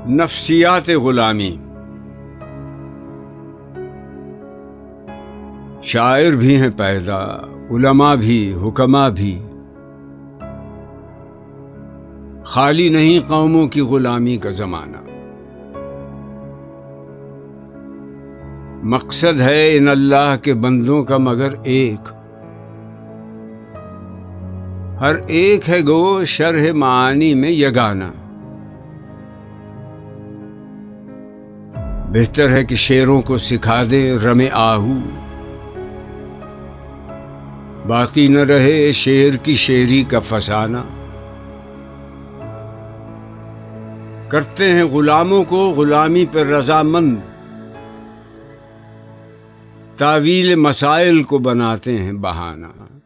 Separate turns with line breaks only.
نفسیات غلامی۔ شاعر بھی ہیں پیدا، علماء بھی، حکماء بھی، خالی نہیں قوموں کی غلامی کا زمانہ۔ مقصد ہے ان اللہ کے بندوں کا مگر ایک، ہر ایک ہے گو شرح معانی میں یگانہ۔ بہتر ہے کہ شیروں کو سکھا دے رمے آہو، باقی نہ رہے شیر کی شیری کا فسانہ۔ کرتے ہیں غلاموں کو غلامی پر رضامند، تاویل مسائل کو بناتے ہیں بہانہ۔